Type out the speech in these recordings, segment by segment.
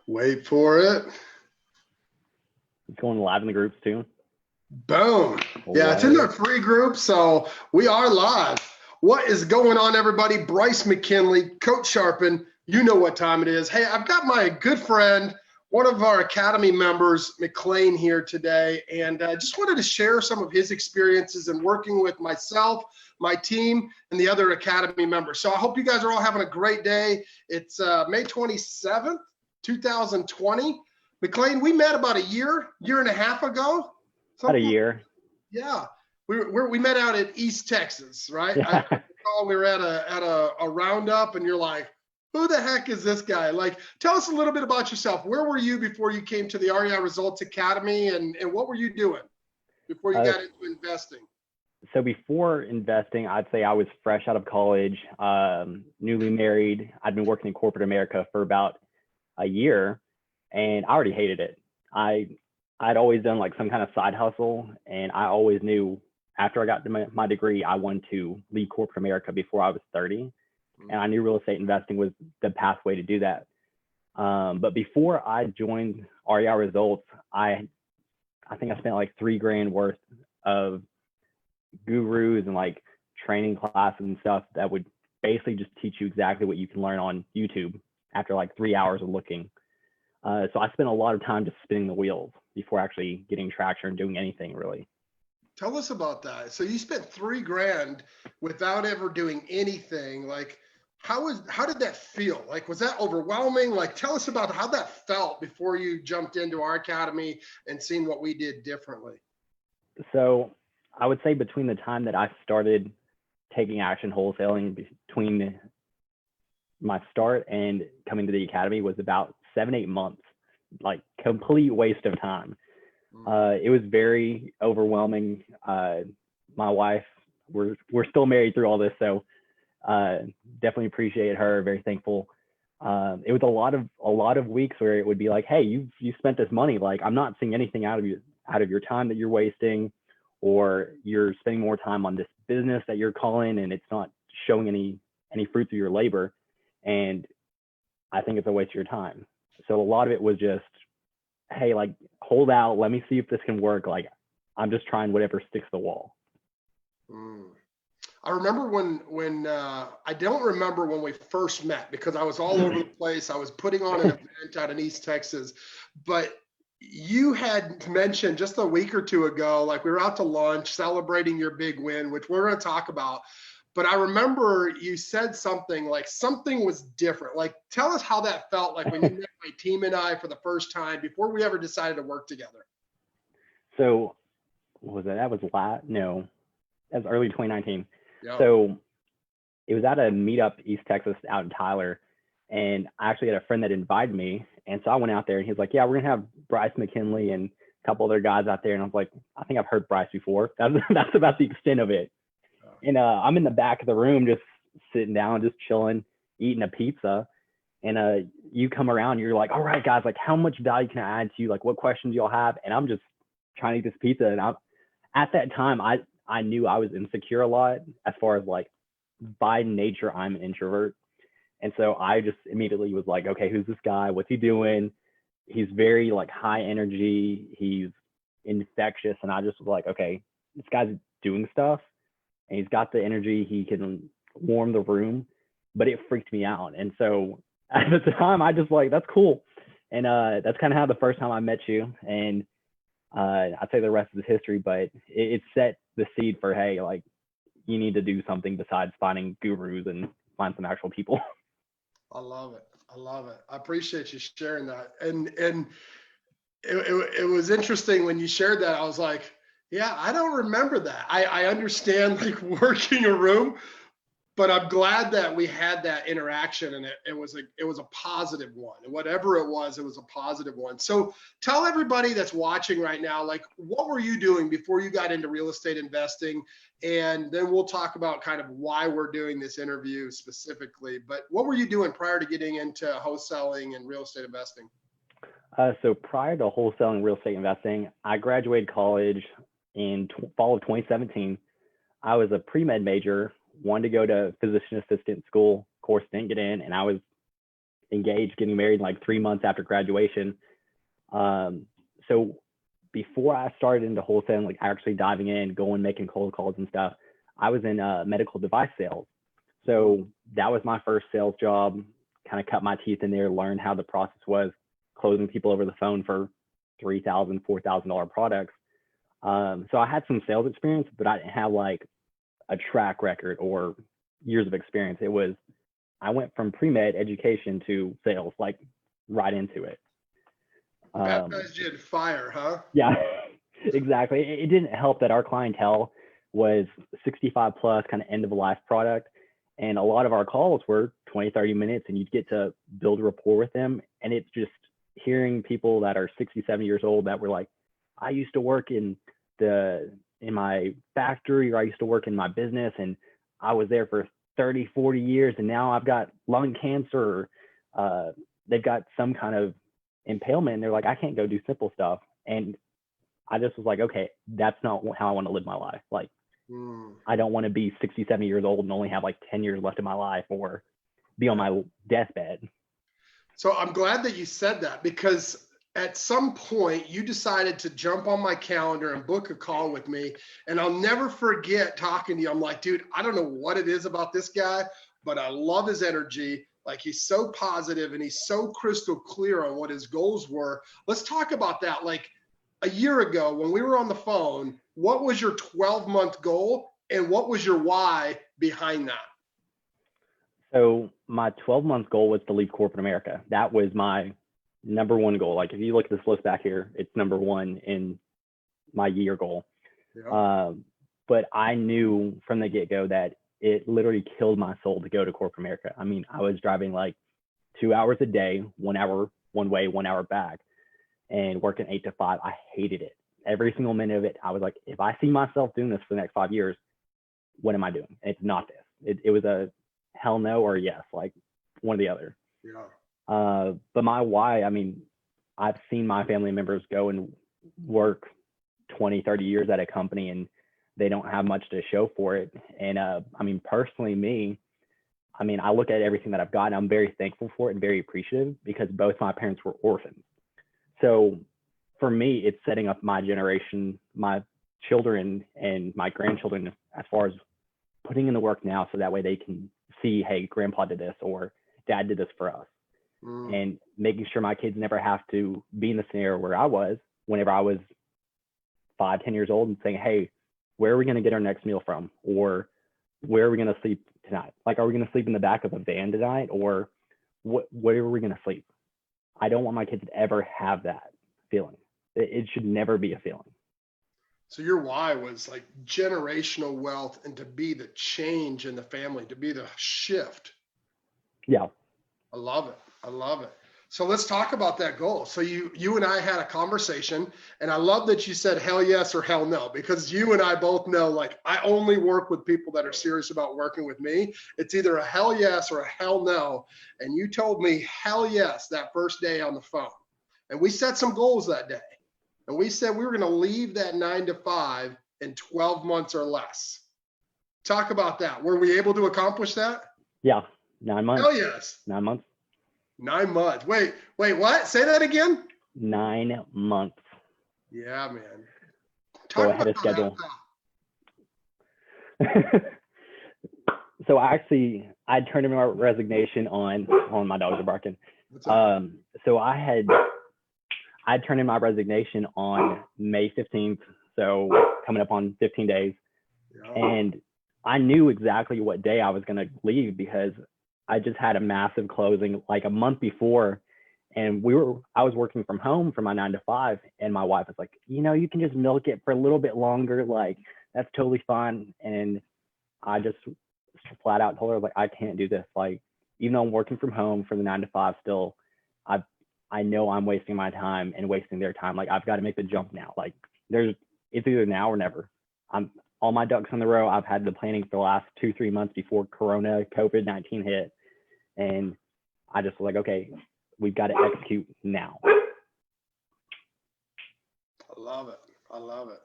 Wait for it. It's going live in the groups too. Boom. Yeah, it's in the free group, so we are live. What is going on, everybody? Bryce McKinley, Coach Sharpen. You know what time it is. Hey, I've got my good friend, one of our Academy members, McLean, here today, and I just wanted to share some of his experiences in working with myself, my team, and the other Academy members. So I hope you guys are all having a great day. It's May 27th, 2020. McLean, we met about a year and a half ago. About a year. Yeah, we met out at East Texas, right? Yeah. I recall we were at a roundup, and you're like, "Who the heck is this guy?" Like, tell us a little bit about yourself. Where were you before you came to the REI Results Academy, and what were you doing before you got into investing? So before investing, I'd say I was fresh out of college, newly married. I'd been working in corporate America for about a year, and I already hated it. I'd always done like some kind of side hustle, and I always knew after I got to my degree, I wanted to leave corporate America before I was 30. And I knew real estate investing was the pathway to do that. But before I joined REI Results, I think I spent like $3,000 worth of gurus and like training classes and stuff that would basically just teach you exactly what you can learn on YouTube after like 3 hours of looking. So I spent a lot of time just spinning the wheels before actually getting traction or doing anything really. Tell us about that. So you spent $3,000 without ever doing anything. Like, how did that feel? Like, was that overwhelming? Like, tell us about how that felt before you jumped into our academy and seeing what we did differently. So I would say between the time that I started taking action wholesaling, between my start and coming to the academy was about 7-8 months, like complete waste of time. It was very overwhelming. My wife, we're still married through all this, so definitely appreciate her. Very thankful. It was a lot of weeks where it would be like, hey, you spent this money. Like, I'm not seeing anything out of your time that you're wasting, or you're spending more time on this business that you're calling, and it's not showing any fruits of your labor. And I think it's a waste of your time. So a lot of it was just, hey, like, hold out, let me see if this can work. Like, I'm just trying whatever sticks to the wall. I remember when I don't remember when we first met, because I was all over the place. I was putting on an event out in East Texas, but you had mentioned just a week or two ago, like, we were out to lunch celebrating your big win, which we're going to talk about. But I remember you said something like something was different. Like, tell us how that felt like when you met my team and I for the first time before we ever decided to work together. So what was that? That was early 2019. Yep. So it was at a meetup East Texas out in Tyler, and I actually had a friend that invited me. And so I went out there, and he was like, yeah, we're gonna have Bryce McKinley and a couple other guys out there. And I was like, I think I've heard Bryce before. That's about the extent of it. And I'm in the back of the room, just sitting down, just chilling, eating a pizza. And you come around, you're like, all right, guys, like, how much value can I add to you? Like, what questions do y'all have? And I'm just trying to eat this pizza. And at that time, I knew I was insecure a lot, as far as, like, by nature, I'm an introvert. And so I just immediately was like, okay, who's this guy? What's he doing? He's very, like, high energy. He's infectious. And I just was like, okay, this guy's doing stuff. And he's got the energy, he can warm the room, but it freaked me out. And so at the time, I just like, that's cool. And that's kind of how the first time I met you. And I'd say the rest is history, but it set the seed for, hey, like, you need to do something besides finding gurus and find some actual people. I love it. I love it. I appreciate you sharing that. And it was interesting when you shared that. I was like, yeah, I don't remember that. I understand, like, working a room, but I'm glad that we had that interaction, and it was a positive one. And whatever it was a positive one. So tell everybody that's watching right now, like, what were you doing before you got into real estate investing? And then we'll talk about kind of why we're doing this interview specifically. But what were you doing prior to getting into wholesaling and real estate investing? So prior to wholesaling real estate investing, I graduated college in fall of 2017. I was a pre-med major, wanted to go to physician assistant school, of course, didn't get in, and I was engaged, getting married like 3 months after graduation. So before I started into wholesale, like actually diving in, going, making cold calls and stuff, I was in medical device sales. So that was my first sales job, kind of cut my teeth in there, learned how the process was, closing people over the phone for $3,000, $4,000 products. So I had some sales experience, but I didn't have like a track record or years of experience. I went from pre-med education to sales, like right into it. Baptized you in fire, huh? Yeah, exactly. It didn't help that our clientele was 65 plus, kind of end of life product. And a lot of our calls were 20, 30 minutes, and you'd get to build a rapport with them. And it's just hearing people that are 60, 70 years old that were like, I used to work in my factory, or I used to work in my business, and I was there for 30, 40 years, and now I've got lung cancer, or they've got some kind of impairment, and they're like, I can't go do simple stuff. And I just was like, okay, that's not how I want to live my life. Like, I don't want to be 60, 70 years old and only have like 10 years left in my life, or be on my deathbed. So I'm glad that you said that, because at some point you decided to jump on my calendar and book a call with me. And I'll never forget talking to you. I'm like, dude, I don't know what it is about this guy, but I love his energy. Like, he's so positive and he's so crystal clear on what his goals were. Let's talk about that. Like, a year ago when we were on the phone, what was your 12-month goal and what was your why behind that? So my 12-month goal was to leave corporate America. That was my number one goal. Like, if you look at this list back here, it's number one in my year goal. Yeah. But I knew from the get-go that it literally killed my soul to go to corporate America. I mean, I was driving like 2 hours a day, 1 hour one way, 1 hour back, and working 8 to 5. I hated it. Every single minute of it. I was like, if I see myself doing this for the next 5 years, what am I doing? It's not this. It was a hell no or yes, like one or the other. Yeah. But my why, I mean, I've seen my family members go and work 20, 30 years at a company and they don't have much to show for it. And I mean, personally, I look at everything that I've got and I'm very thankful for it and very appreciative, because both my parents were orphans. So for me, it's setting up my generation, my children and my grandchildren, as far as putting in the work now, so that way they can see, hey, grandpa did this or dad did this for us. And making sure my kids never have to be in the scenario where I was whenever I was 5, 10 years old, and saying, hey, where are we going to get our next meal from? Or where are we going to sleep tonight? Like, are we going to sleep in the back of a van tonight? Or where are we going to sleep? I don't want my kids to ever have that feeling. It should never be a feeling. So your why was like generational wealth, and to be the change in the family, to be the shift. Yeah. I love it. I love it. So let's talk about that goal. So you and I had a conversation, and I love that you said hell yes or hell no, because you and I both know, like, I only work with people that are serious about working with me. It's either a hell yes or a hell no. And you told me hell yes that first day on the phone. And we set some goals that day. And we said we were going to leave that 9 to 5 in 12 months or less. Talk about that. Were we able to accomplish that? Yeah. 9 months. Hell yes. 9 months. 9 months. Wait, what? Say that again. 9 months. Yeah, man. Go ahead of schedule. So I turned in my resignation on my dogs are barking. So I turned in my resignation on May 15th. So coming up on 15 days. Yeah. And I knew exactly what day I was going to leave, because I just had a massive closing like a month before, and I was working from home for my 9 to 5, and my wife was like, you can just milk it for a little bit longer. Like, that's totally fine. And I just flat out told her, like, I can't do this. Like, even though I'm working from home for the 9 to 5 still, I know I'm wasting my time and wasting their time. Like, I've got to make the jump now. Like, it's either now or never. I'm all my ducks in the row. I've had the planning for the last 2-3 months before COVID-19 hit. And I just was like, okay, we've got to execute now. I love it. I love it.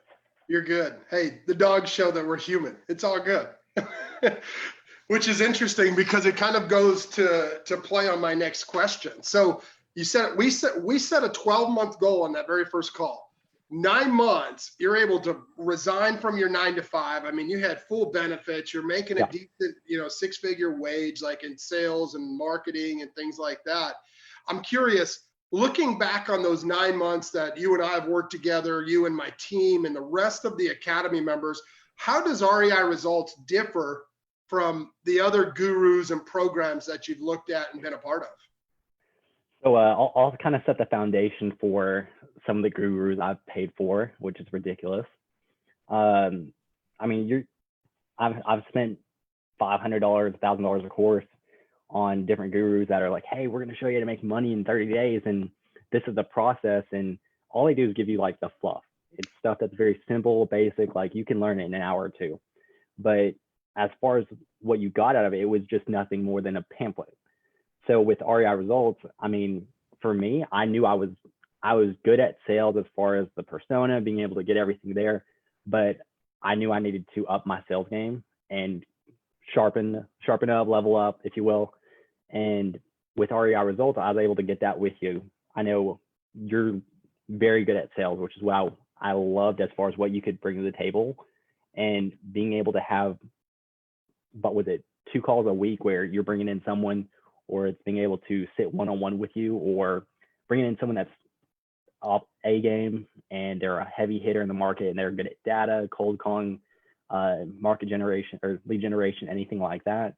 You're good. Hey, the dogs show that we're human. It's all good. which is interesting because it kind of goes to play on my next question. So you said we set a 12-month goal on that very first call. 9 months, you're able to resign from your 9 to 5. I mean, you had full benefits. You're making a decent, 6-figure wage, like in sales and marketing and things like that. I'm curious, looking back on those 9 months that you and I have worked together, you and my team and the rest of the Academy members, how does REI Results differ from the other gurus and programs that you've looked at and been a part of? So I'll kind of set the foundation for some of the gurus I've paid for, which is ridiculous. I mean, I've spent $500, $1,000 a course on different gurus that are like, hey, we're going to show you how to make money in 30 days. And this is the process. And all they do is give you like the fluff. It's stuff that's very simple, basic, like you can learn it in an hour or two. But as far as what you got out of it, it was just nothing more than a pamphlet. So with REI Results, I mean, for me, I knew I was good at sales as far as the persona, being able to get everything there, but I knew I needed to up my sales game and sharpen up, level up, if you will. And with REI Results, I was able to get that with you. I know you're very good at sales, which is what I loved as far as what you could bring to the table, and being able to have, but was it 2 calls a week where you're bringing in someone, or it's being able to sit one-on-one with you, or bringing in someone that's up A game and they're a heavy hitter in the market and they're good at data, cold calling, market generation or lead generation, anything like that.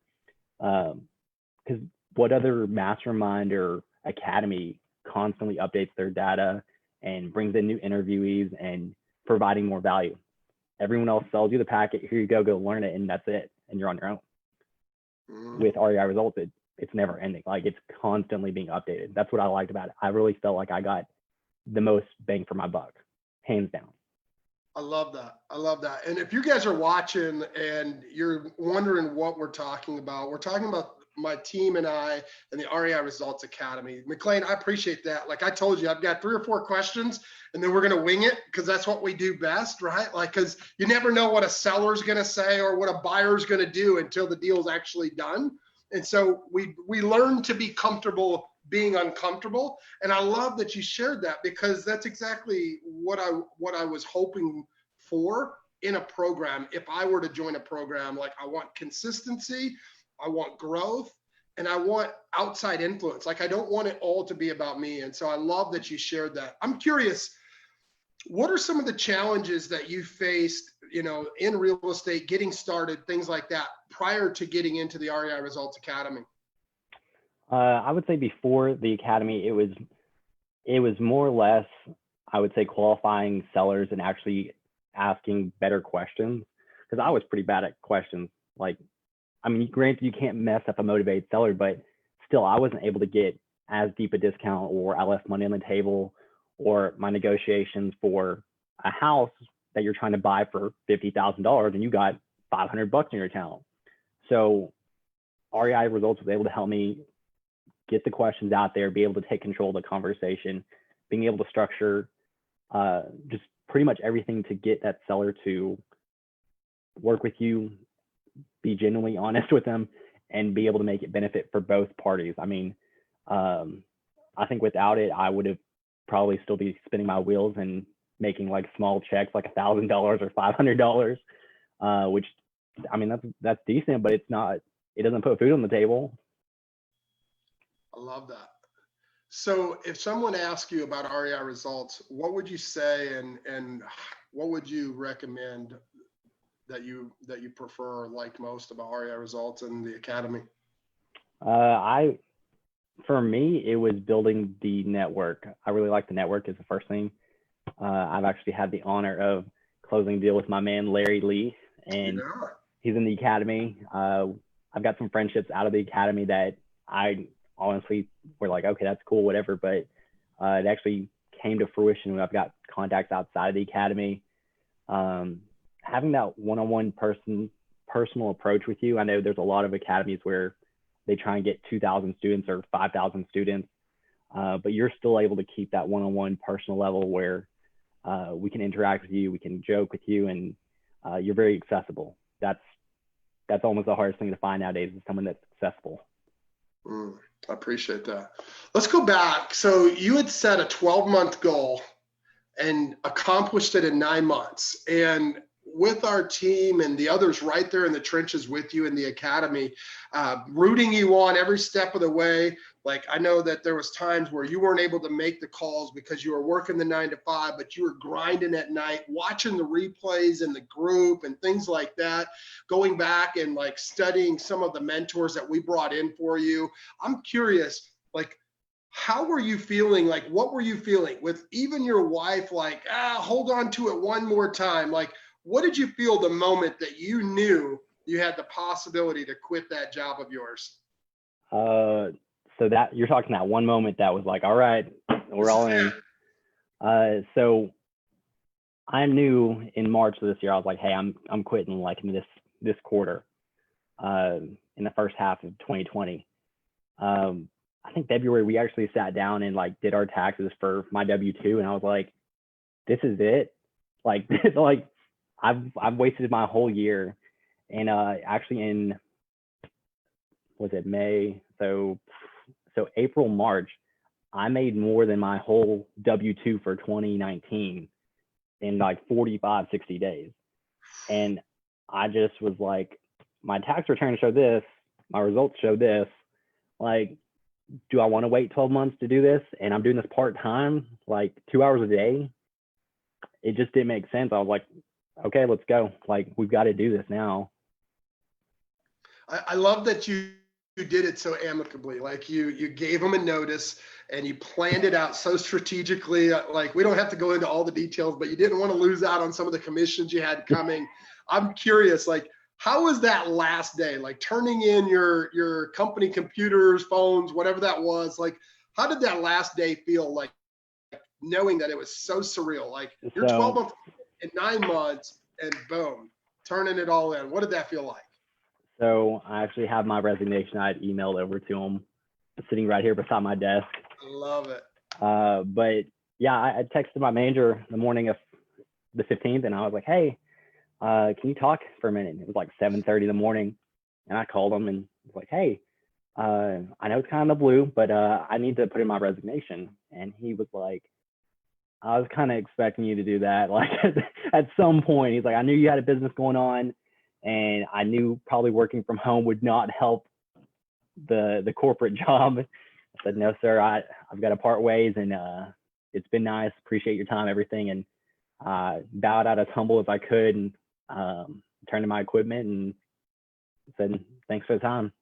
Because what other mastermind or academy constantly updates their data and brings in new interviewees and providing more value? Everyone else sells you the packet. Here you go learn it, and that's it. And you're on your own. With REI Results, it's never ending. Like, it's constantly being updated. That's what I liked about it. I really felt like I got the most bang for my buck, hands down. I love that. I love that. And if you guys are watching and you're wondering what we're talking about my team and I and the REI Results Academy. McLean, I appreciate that. Like I told you, I've got 3 or 4 questions and then we're going to wing it because that's what we do best, right? Like, because you never know what a seller's going to say or what a buyer's going to do until the deal's actually done. And so we learn to be comfortable being uncomfortable. And I love that you shared that, because that's exactly what I was hoping for in a program. If I were to join a program, like, I want consistency, I want growth, and I want outside influence. Like, I don't want it all to be about me. And so I love that you shared that. I'm curious, what are some of the challenges that you faced, in real estate, getting started, things like that, prior to getting into the REI Results Academy? I would say before the academy, it was more or less, I would say, qualifying sellers and actually asking better questions, because I was pretty bad at questions. Like, I mean, granted, you can't mess up a motivated seller, but still, I wasn't able to get as deep a discount, or I left money on the table, or my negotiations for a house that you're trying to buy for $50,000 and you got $500 in your account. So REI Results was able to help me get the questions out there, be able to take control of the conversation, being able to structure just pretty much everything to get that seller to work with you, be genuinely honest with them, and be able to make it benefit for both parties. I mean, I think without it, I would have probably still be spinning my wheels and making like small checks, like $1,000 or $500, which, I mean, that's decent, but it doesn't put food on the table. I love that. So if someone asks you about REI Results, what would you say, and what would you recommend that you prefer or like most about REI Results and the Academy? For me, it was building the network. I really like the network is the first thing. I've actually had the honor of closing a deal with my man, Larry Lee, and he's in the Academy. I've got some friendships out of the Academy that I honestly were like, okay, that's cool, whatever. But it actually came to fruition when I've got contacts outside of the Academy. Having that one-on-one personal approach with you. I know there's a lot of academies where they try and get 2,000 students or 5,000 students, but you're still able to keep that one-on-one personal level where we can interact with you, we can joke with you, and you're very accessible. That's that's almost the hardest thing to find nowadays, is someone that's successful. I appreciate that. Let's go back. So you had set a 12-month goal and accomplished it in 9 months. And with our team and the others right there in the trenches with you in the academy, rooting you on every step of the way. Like, I know that there was times where you weren't able to make the calls because you were working the 9 to 5, but you were grinding at night, watching the replays in the group and things like that, going back and like studying some of the mentors that we brought in for you. I'm curious, like, how were you feeling? Like, what were you feeling with even your wife? Like, hold on to it one more time. Like, what did you feel the moment that you knew you had the possibility to quit that job of yours? So that you're talking that one moment that was like, all right, we're all in. So I knew in March of this year, I was like, hey, I'm quitting like in this quarter, in the first half of 2020. I think February, we actually sat down and like did our taxes for my W-2. And I was like, this is it. Like, like I've wasted my whole year. And actually in, was it May? So April, March, I made more than my whole W-2 for 2019 in like 45, 60 days. And I just was like, my tax returns show this, my results show this. Like, do I want to wait 12 months to do this? And I'm doing this part-time, like 2 hours a day. It just didn't make sense. I was like, okay, let's go. Like, we've got to do this now. I love that you did it so amicably. Like, you gave them a notice and you planned it out so strategically. Like, we don't have to go into all the details, but you didn't want to lose out on some of the commissions you had coming. I'm curious, like, how was that last day? Like, turning in your company computers, phones, whatever that was, like, how did that last day feel, like, knowing that it was so surreal? Like, you're 12 months in 9 months and boom, turning it all in. What did that feel like? So I actually have my resignation. I had emailed over to him, sitting right here beside my desk. I love it. But yeah, I texted my manager the morning of the 15th, and I was like, hey, can you talk for a minute? It was like 7:30 in the morning, and I called him and was like, hey, I know it's kind of the blue, but I need to put in my resignation. And he was like, I was kind of expecting you to do that. Like, at some point, he's like, I knew you had a business going on, and I knew probably working from home would not help the corporate job. I said, no, sir, I've got to part ways, and it's been nice. Appreciate your time, everything. And bowed out as humble as I could, and turned to my equipment and said, thanks for the time.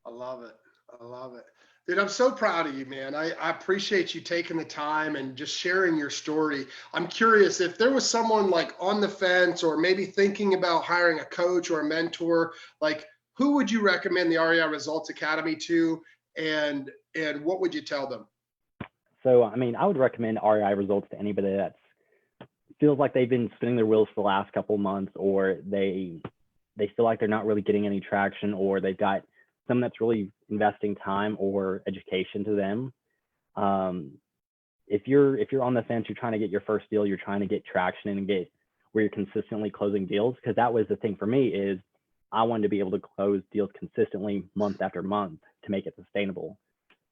I love it. I love it. Dude, I'm so proud of you, man. I appreciate you taking the time and just sharing your story. I'm curious if there was someone like on the fence or maybe thinking about hiring a coach or a mentor, like, who would you recommend the REI Results Academy to, and what would you tell them? So, I mean, I would recommend REI Results to anybody that feels like they've been spinning their wheels for the last couple of months, or they feel like they're not really getting any traction, or they've got someone that's really investing time or education to them. If you're on the fence, you're trying to get your first deal, you're trying to get traction and get where you're consistently closing deals, because that was the thing for me, is I wanted to be able to close deals consistently month after month to make it sustainable.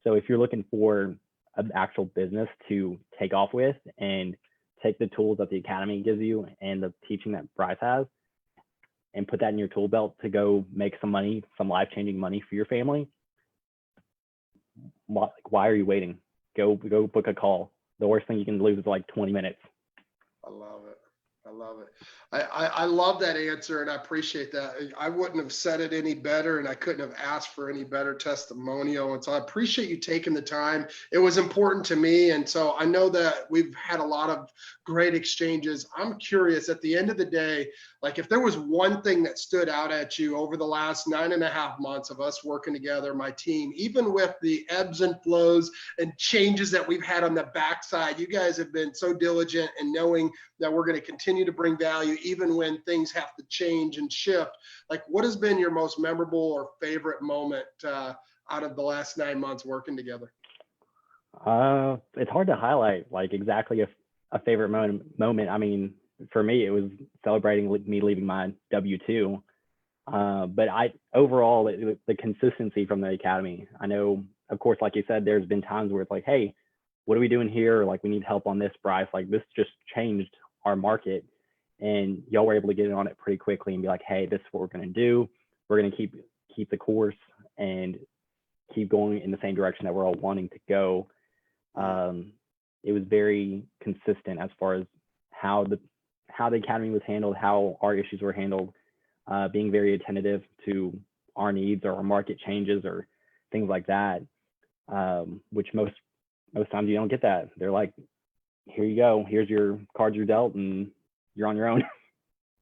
So if you're looking for an actual business to take off with and take the tools that the academy gives you and the teaching that Bryce has, and put that in your tool belt to go make some money, some life-changing money for your family, why are you waiting? Go book a call. The worst thing you can lose is like 20 minutes. I love it. I love it. I love that answer, and I appreciate that. I wouldn't have said it any better, and I couldn't have asked for any better testimonial. And so I appreciate you taking the time. It was important to me. And so I know that we've had a lot of great exchanges. I'm curious, at the end of the day, like, if there was one thing that stood out at you over the last 9.5 months of us working together, my team, even with the ebbs and flows and changes that we've had on the backside, you guys have been so diligent in knowing that we're going to continue to bring value even when things have to change and shift. Like, what has been your most memorable or favorite moment out of the last 9 months working together? It's hard to highlight like exactly a favorite moment. I mean, for me, it was celebrating me leaving my W-2. But overall, the consistency from the academy, I know, of course, like you said, there's been times where it's like, hey, what are we doing here? Like, we need help on this, Bryce. Like, this just changed our market. And y'all were able to get in on it pretty quickly and be like, hey, this is what we're going to do. We're going to keep the course and keep going in the same direction that we're all wanting to go. It was very consistent as far as how the academy was handled, how our issues were handled, being very attentive to our needs or our market changes or things like that, which most times you don't get that. They're like, here you go, here's your cards you're dealt, and you're on your own.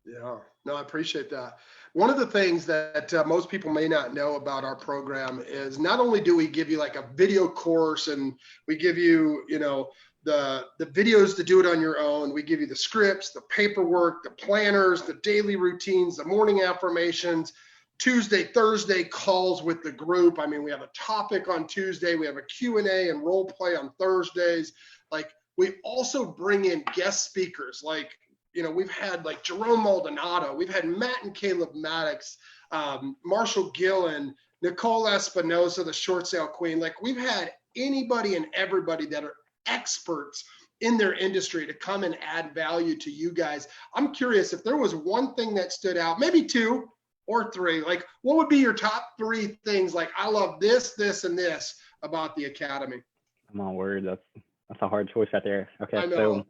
Yeah, no, I appreciate that. One of the things that most people may not know about our program is not only do we give you like a video course and we give you, the videos to do it on your own. We give you the scripts, the paperwork, the planners, the daily routines, the morning affirmations, Tuesday, Thursday calls with the group. I mean, we have a topic on Tuesday. We have a Q&A and role play on Thursdays. Like, we also bring in guest speakers. Like, we've had like Jerome Maldonado. We've had Matt and Caleb Maddox, Marshall Gillen, Nicole Espinosa, the short sale queen. Like, we've had anybody and everybody that are experts in their industry to come and add value to you guys. I'm curious if there was one thing that stood out, maybe two or three, like what would be your top three things? Like, I love this, this, and this about the academy. Come on, word. That's a hard choice out there. Okay, so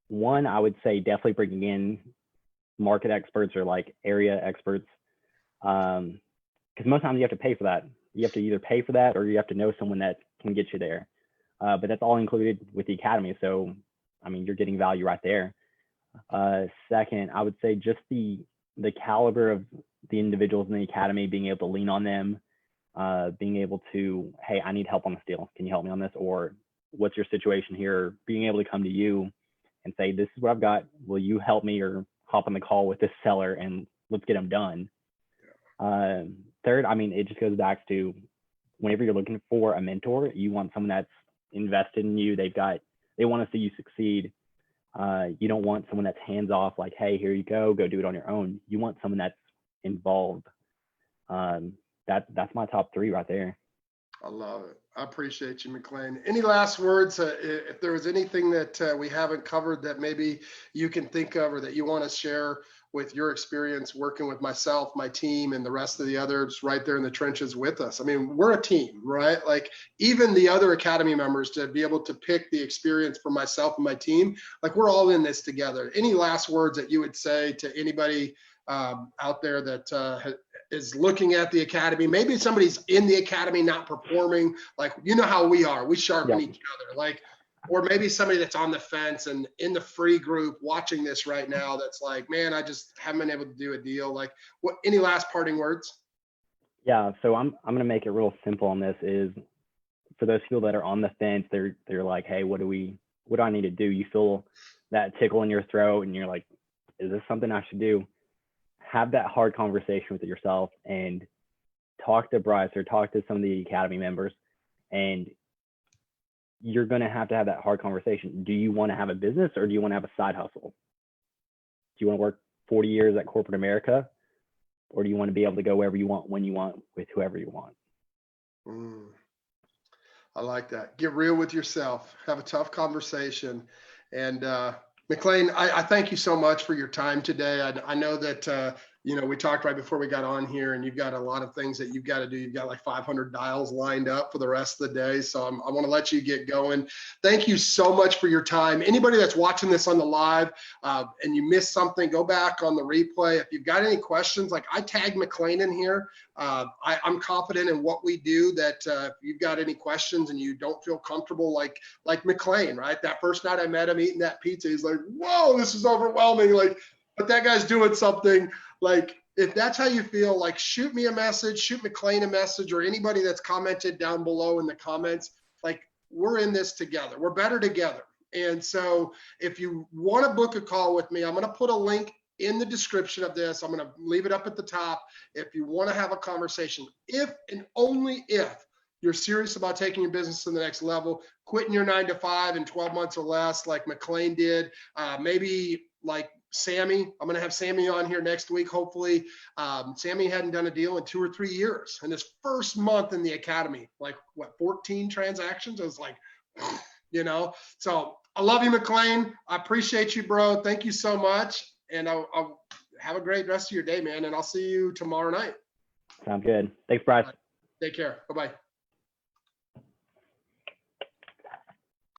one, I would say definitely bringing in market experts or like area experts, because most times you have to pay for that. You have to either pay for that or you have to know someone that can get you there. But that's all included with the academy. So, I mean, you're getting value right there. Second, I would say just the caliber of the individuals in the academy, being able to lean on them, being able to, hey, I need help on this deal. Can you help me on this? Or what's your situation here? Being able to come to you and say, this is what I've got. Will you help me or hop on the call with this seller and let's get them done? Third, I mean, it just goes back to whenever you're looking for a mentor, you want someone that's invested in you. They want to see you succeed. You don't want someone that's hands off, like, hey, here you go do it on your own. You want someone that's involved. That's my top three right there. I love it. I appreciate you, McLean. Any last words? If there was anything that we haven't covered that maybe you can think of or that you want to share with your experience working with myself, my team, and the rest of the others right there in the trenches with us. I mean, we're a team, right? Like, even the other academy members, to be able to pick the experience for myself and my team, like, we're all in this together. Any last words that you would say to anybody out there that is looking at the academy? Maybe somebody's in the academy not performing, like, how we are, we sharpen each other, like, or maybe somebody that's on the fence and in the free group watching this right now that's like, man, I just haven't been able to do a deal. Like, what, any last parting words? Yeah, so I'm gonna make it real simple on this. Is for those people that are on the fence, they're like, hey, what do I need to do? You feel that tickle in your throat and you're like, is this something I should do? Have that hard conversation with yourself and talk to Bryce or talk to some of the academy members, and you're going to have that hard conversation. Do you want to have a business or do you want to have a side hustle? Do you want to work 40 years at corporate America, or do you want to be able to go wherever you want, when you want, with whoever you want? I like that. Get real with yourself. Have a tough conversation. And McLean, I thank you so much for your time today. I know that, we talked right before we got on here, and you've got a lot of things that you've got to do. You've got like 500 dials lined up for the rest of the day. So I want to let you get going. Thank you so much for your time. Anybody that's watching this on the live and you missed something, go back on the replay. If you've got any questions, like, I tagged McLean in here. I'm confident in what we do, that if you've got any questions and you don't feel comfortable, like McLean, right? That first night I met him eating that pizza, he's like, whoa, this is overwhelming. Like, but that guy's doing something. Like, if that's how you feel, like, shoot me a message, shoot McLean a message, or anybody that's commented down below in the comments. Like, we're in this together. We're better together. And so if you want to book a call with me, I'm going to put a link in the description of this. I'm going to leave it up at the top. If you want to have a conversation, if and only if you're serious about taking your business to the next level, quitting your 9 to 5 in 12 months or less, like McLean did, maybe like Sammy. I'm going to have Sammy on here next week, hopefully. Sammy hadn't done a deal in 2 or 3 years. And his first month in the academy, like, what, 14 transactions? I was like, So I love you, McLean. I appreciate you, bro. Thank you so much. And I'll have a great rest of your day, man. And I'll see you tomorrow night. Sounds good. Thanks, Bryce. Take care. Bye-bye.